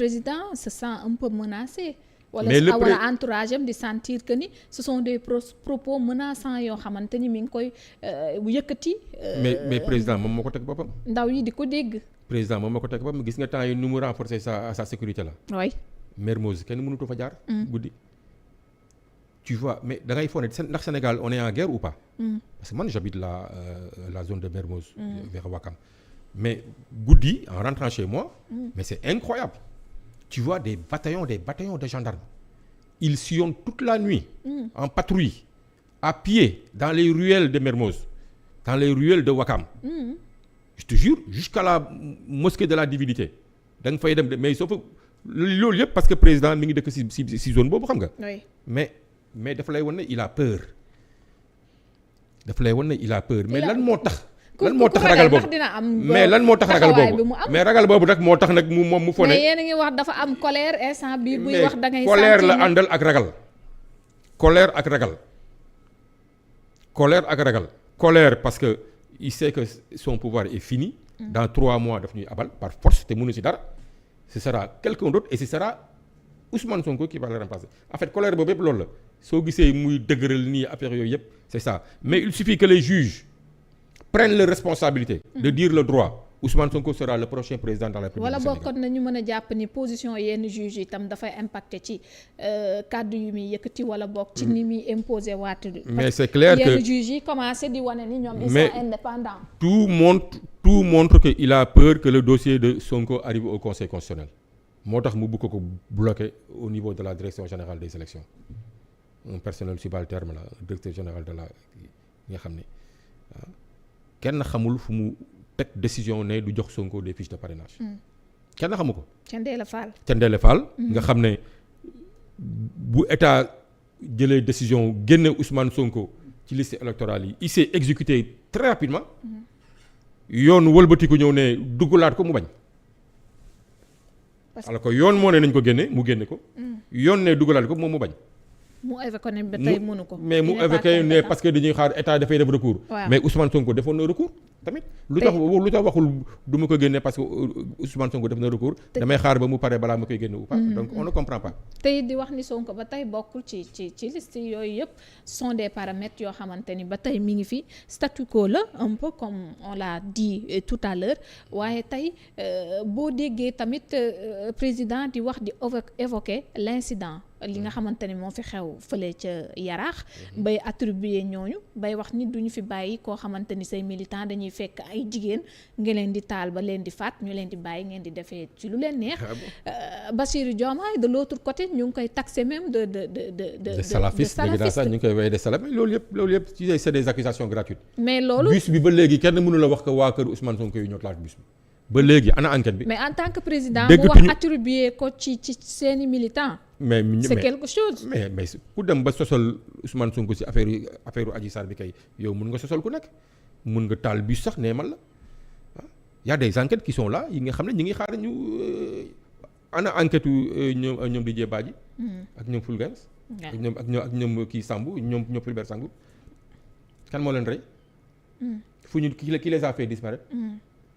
président se sent un peu menacé. wala entourage am di sentir que ni ce sont des propos menaçants yoo xamante ni mi ngi koy yëkkati. mais président moom moo ko teg boppam. ndaw yi di ko dégg. président moom moo ko teg boppam gis nga temps yi nu mu renforcer sa sécurité la. oui. Mermoz kenn mënutu fa jaar. guddi tu vois mais da ngay foog ne ndax Sénégal on est en guerre ou pas. parce que man j'habite la zone de Mermoz. vers Ouakam mais guddi en rentrant chez moi. mais c'est incroyable. Tu vois des bataillons de gendarmes. Ils sillonnent toute la nuit en patrouille, à pied, dans les ruelles de Mermoz, dans les ruelles de Ouakam. Je te jure, jusqu'à la mosquée de la divinité. Da nga fay dem mais sauf loolu yëpp parce que président mi ngi dëkk si zone boobu xam nga. Oui. mais dafa lay wan ne il a peur. mais lan moo tax. lan moo tax ragal boobu mais lan moo tax ragal boobu mais ragal boobu nag moo tax nag moom mu fone mais yéen a ngi wax dafa am colère instant bii buy wax da ngay colère la àndal ak ragal colère ak ragal parce que il sait que son pouvoir est fini dans 3 mois daf ñuy abal par force te mënu ci dara ce sera quelqu'un d'autre et ce sera Ousmane Sonko qui va le remplacer en fait colère boobu yëpp loolu la soo gisee muy dëgëral nii affaire yooyu yëpp c'est ça mais il suffit que les juges prennent leur responsabilité de dire le droit. Ousmane Sonko sera le prochain président dans la République du Sénégal. wala bokkoon nañu mën a jàpp ni position yenn juges yi itam dafay impacter ci kàddu yu muy yëkkati wala bokk ci ni muy imposer waat. mais c'est clair que yenn juges yi commencé di wane ni ñoom ils sont indépendants. tout montre que il a peur que le dossier de Sonko arrive au Conseil constitutionnel moo tax mu bëgg ko bloquer au niveau de la direction générale des élections un personnel subalterne la directeur général de la nga xam ne kenn xamul fu mu teg décision ne du jox Sonko des fiches de parrainage. kenn xamu ko. Thiendella Fall. nga xam ne bu état jëlee décision génne Ousmane Sonko ci liste électorale yi il s'est exécuté très rapidement. yoon wëlbatiku ñëw ne duggalaat ko mu bañ. alors que yoon moo ne nañ ko génne mu génne ko. yoon ne duggalaat ko moom mu bañ. mu évoqué ne ba tey mënu ko. mais mu évoqué ne parce que dañuy xaar état dafay def recours. mais Ousmane Sonko defoon na recours tamit. lu tax waxul du ma ko génne parce que Ousmane Sonko def na recours. damay xaar ba mu pare balaa ma koy génne ou pas. donc on ne comprend pas. tey di wax ni Sonko ba tey bokkul ci liste yooyu yëpp sont des paramètres yoo xamante ni ba tey mi ngi fi statu quo la un peu comme on l'a dit tout à l'heure waaye tey boo déggee tamit président di wax di évoquer l'incident. li nga xamante ni moo fi xew fële ca Yaraax bay attribuer ñooñu bay wax nit duñu fi bàyyi koo xamante ni say militant dañuy fekk ay jigéen nga leen di taal ba leen di faat ñu leen di bàyyi ngeen di defee ci lu leen neex. Bassirou Diomaye de l'autre côté ñu ngi koy taxer même de salafiste léegi daal sax ñu ngi koy wéy de salafiste loolu yëpp c'est des accusations gratuites. mais loolu bus bi ba léegi kenn mënu la wax que waa kër Ousmane Sonko yi ñoo taal bus bi ba léegi ana enquête bi. mais en tant que président mu wax attribuer ko ci seeni militants. mais c'est quelque chose. mais ku dem ba sosal Ousmane Sonko ci affaire Adji Sarr bi kay yow mun nga sosal ku nekk mun nga taal bus sax nee man la y a des enquêtes qui sont là yi nga xam ne ñu ngi xaar ñu ana enquête ñoom Didier Badji ak ñoom Fulbert ak ñoom kii Sambou ñoom Fulbert Sambou kan moo leen rey fu ñu qui les a fait disparaître.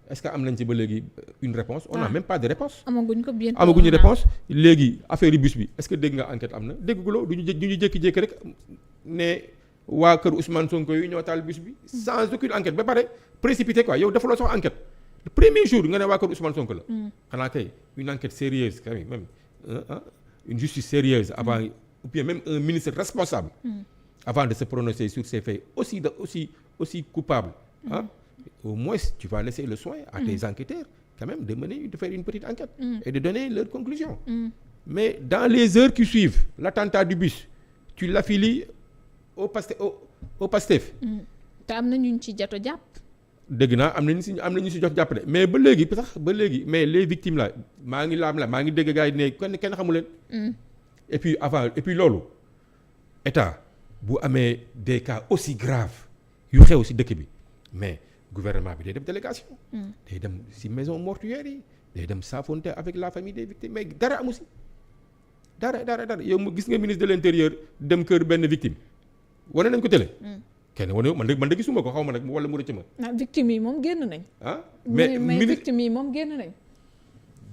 Est-ce que am nañ ci ba léegi une réponse on n'a même pas de réponse. amaguñu réponse léegi affaire yi bus bi est-ce que dégg nga enquête am na dégguloo du ñu jékki-jékki rek ne waa kër Ousmane Sonko yi ñoo taal bus bi sans aucune enquête ba pare précipité quoi yow defuloo sax enquête le premier jour nga ne waa kër Ousmane Sonko la. xanaa kay une enquête sérieuse quand même une justice sérieuse avant ou bien même un ministre responsable. avant de se prononcer sur ces faits aussi coupables au moins tu vas laisser le soin à tes enquêteurs quand même de faire une petite enquête et de donner leurs conclusions. Mais dans les heures qui suivent l'attentat du bus tu l'affilies au Pastef. te am na ñu ci jot a jàpp. dégg naa am na ñu si jot jàpp de mais ba léegi mais les victimes là maa ngi dégg gars yi ne kenn xamu leen. et puis loolu état bu amee des cas aussi graves yu xew si dëkk bi mais. gouvernement bi day def délégation. day dem ci maison mortuaire yi day dem s'affronter avec la famille des victimes mais dara amu ci dara yow gis nga ministre de l'intérieur dem kër benn victime wane nañ ko télé. kenn wane man de gisuma ko xaw ma nag wala mu rëcc ma. victime yi moom génn nañ. mais victime yi moom génn nañ.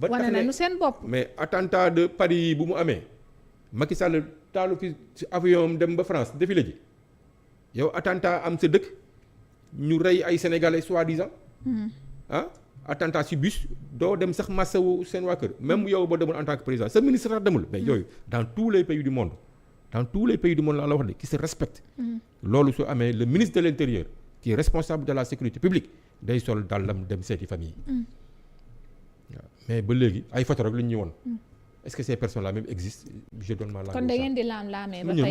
ba tax wane ne nañu seen bopp. mais attentat de Paris yi bu mu amee Macky Sall taalu fi ci avion am dem ba France défilé ji yow attentat am sa dëkk ñu rey ay sénégalais soi-disant attentat ci bus doo dem sax massawu seen waa kër même yow ba demul en tant que président sa ministre sax demul mais yooyu dans tous les pays du monde laa la wax de qui se respecte loolu su amee le ministre de l'intérieur qui est responsable de la sécurité publique day sol dàllam dem seeti famille waaw mais ba léegi ay photo rek lu ñu woon est-ce que ces personnes là même existent je donne ma langue kon da ngeen di laam-laamee ba ñoom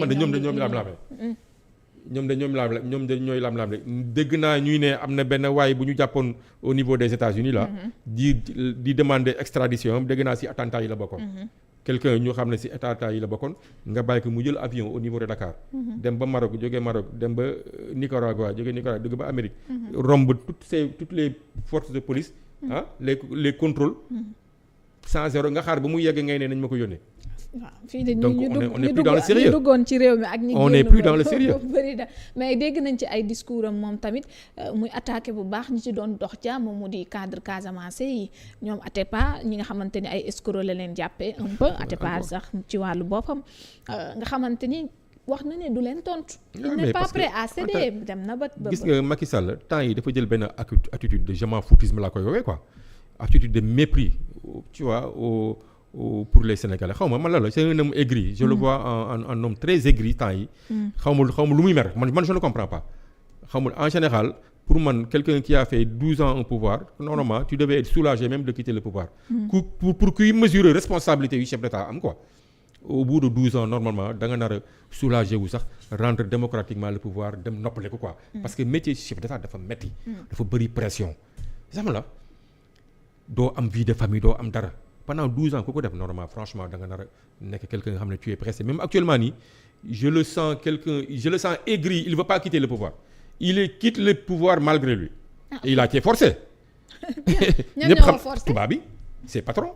tey ñoom laam-laamee ñoom ñooy laam-laamee dégg naa ñuy ne am na benn waay bu ñu jàppoon au niveau des États-Unis là di demander extradition am dégg naa ci attentat yi la bokkoon quelqu'un ñu xam ne ci attentat yi la bokkoon nga bàyyi ko mu jël avion au niveau de Dakar dem ba Maroc jógee Maroc dem ba Nicaragua jógee Nicaragua dugg ba Amérique romb toutes les forces de police les contrôles sans zéro nga xaar ba mu yegg ngay ne nañ ma ko yónnee waaw fii de donc on est plus dans le ñu sérieux duggoon ci réew mi ak ñi on est plus dans le sérieux bëri da mais dégg nañ ci ay discours am moom tamit muy attaqué bu baax ñi ci doon dox jàmm mu di cadre Casamance yi ñoom Atepa ñi nga xamante ni ay escrocs la leen jàppee un peu Atepa sax ci wàllu boppam nga xamante ni wax na ne du leen tontu. il n'est pas prêt à céder dem na ba gis nga Macky Sall temps yi dafa jël benn attitude de je m'en foutisme laa koy woowee quoi attitude de mépris tu vois pour les Sénégalais xaw ma man la c'est un homme aigri je le vois en homme très aigri temps yi xaw ma lu muy mer man je ne comprends pas xaw ma en général pour man quelqu'un qui a fait 12 ans au pouvoir normalement tu devais être soulagé même de quitter le pouvoir pour kuy mesurer responsabilité yu chef d'État am quoi au bout de 12 ans normalement da nga nar a soulagé wu sax rendre démocratiquement le pouvoir dem noppale ko quoi parce que métier chef d'État dafa metti dafa bëri pression xam la doo am vie de famille doo am dara pendant 12 ans ku ko def normalement franchement da nga nar a nekk quelqu'un nga xam ne tu es pressé même actuellement nii je le sens aigri il veut pas quitter le pouvoir il quitte le pouvoir malgré lui et il a été forcé ñëpp xam tubaab bi c'est patron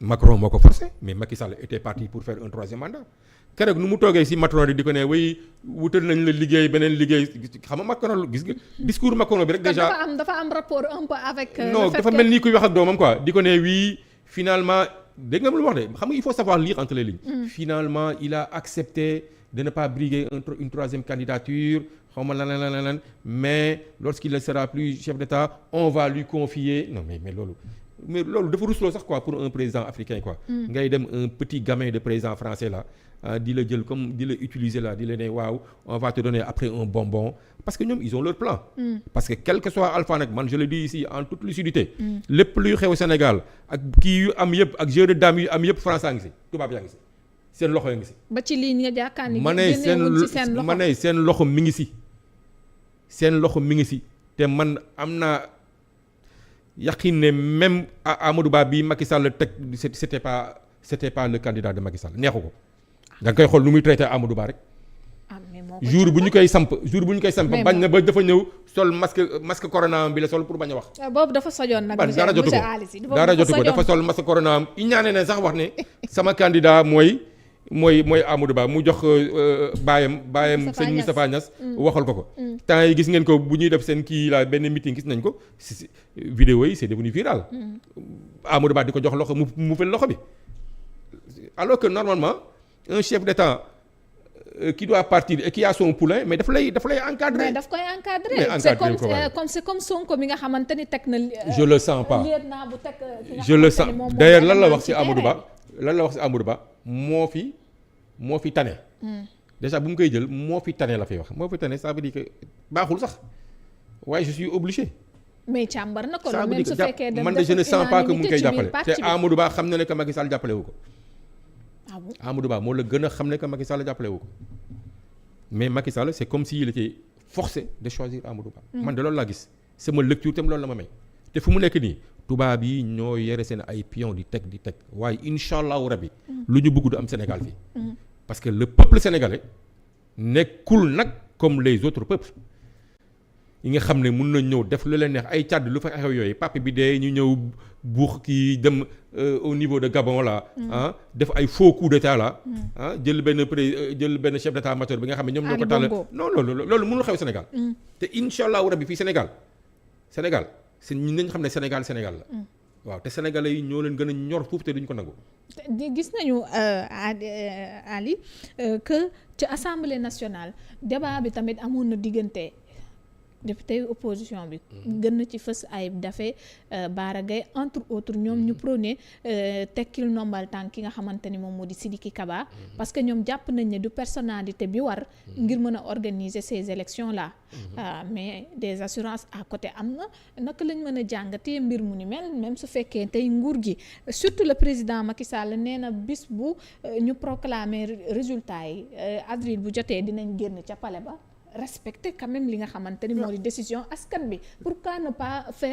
Macron moo ko forcé mais Macky Sall était parti pour faire un troisième mandat keroog nu mu toogee ci Macron di ko ne way wutal nañ la liggéey beneen liggéey xam nga Macron gis nga discours Macron bi rek déjà dafa am rapport un peu avec non dafa mel ni kuy wax ak doomam quoi di ko ne oui finalement dégg nga lu wax de xam nga il faut savoir lire entre les lignes finalement il a accepté de ne pas briguer une troisième candidature xaw ma lan mais lorsqu'il ne sera plus chef d'État on va lui confier non mais loolu dafa rusloo sax quoi pour un président africain quoi ngay dem un petit gamin de président français là di la jël comme di la utiliser là di la ne waaw on va te donner après un bonbon parce que ñoom ils ont leur plan parce que quel que soit Alpha nag man je le dis ici en toute lucidité lépp luy xew Sénégal ak kii yu am yëpp ak jeu de dames yu am yëpp France a ngi si tubaab yaa ngi si seen loxo yaa ngi si ba ci lii nga jàkkaar ni ma ne seen loxo mi ngi si seen loxo mi ngi si te man am naa yaqin ne même Amadou Ba bi Macky Sall teg c'était pas le candidat de Macky Sall neexu ko da nga koy xool nu muy traité Amadou Ba rek jour bu ñu koy samp bañ na ba dafa ñëw sol masque corona bi la sol pour bañ a wax boobu dafa sojoon nag dara jotu ko dafa sol masque corona am i ñaane ne sax wax ne sama candidat mooy Amadou Ba mu jox baayam sëñ Moustapha Niass waxal ko temps yi gis ngeen ko bu ñuy def seen kii la benn meeting gis nañ ko vidéo yi c'est devenu viral Amadou Ba di ko jox loxo mu fel loxo bi alors que normalement un chef d'État qui doit partir et qui a son poulain mais daf lay encadrer. mais daf koy encadrer c'est comme Sonko mi nga xamante ni teg na. je le sens pas je le sens d'ailleurs lan la wax ci Amadou Ba moo fi tane. déjà bu mu koy jël moo fi tane la fay wax moo fi tane ça veut dire que baaxul sax waaye je suis obligé. mais càmbar na ko même su fekkee man de je ne sens pas que mu ngi koy jàppale te Amadou Ba xam na ne que Macky Sall jàppale wu ko. Amadou Ba moo la gën a xam ne que Macky Sall jàppale wu ko mais Macky Sall c'est comme s'il était forcé de choisir Amadou Ba. man de loolu laa gis sama lecture tam loolu la ma may te fu mu nekk nii tubaab yi ñoo yore seen ay pion di teg waaye incha allahu rabbi lu ñu bëgg du am Sénégal fii. parce que le peuple sénégalais nekkul nag comme les autres peuples yi nga xam ne mun nañ ñëw def lu leen neex ay càdd lu fa xew yooyu pape bi dee ñu ñëw buux kii dem au niveau de Gabon là def ay faux coup d'état là jël benn chef d'état-major bi nga xam ne ñoom ñoo ko tàll non loolu mënul xew Sénégal te incha allahu rabbi fii Sénégal c'est ñun nañ xam ne Sénégal la waaw te sénégalais yi ñoo leen gën a ñor foofu te duñ ko nangu. di gis nañu Ali que ci assemblée nationale débat bi tamit amoon na diggante député opposition bi. gën na ci fës Ayib Daffé Bara Gaye entre autres ñoom ñu prôné tekkil nombal tànk ki nga xamante ni moom moo di Sidiki Kaba. parce que ñoom jàpp nañ ne du personnalité bi war. ngir mën a organiser ces élections là. mais des assurances à côté am na naka lañ mën a jàngatee mbir mu ni mel même su fekkee tey nguur gi surtout le président Macky Sall nee na bis bu ñu proclamer résultat yi avril bu jotee dinañ génn ca palais ba. Respecter quand même li nga xamante ni moo di décision askan bi pourquoi ne pas faire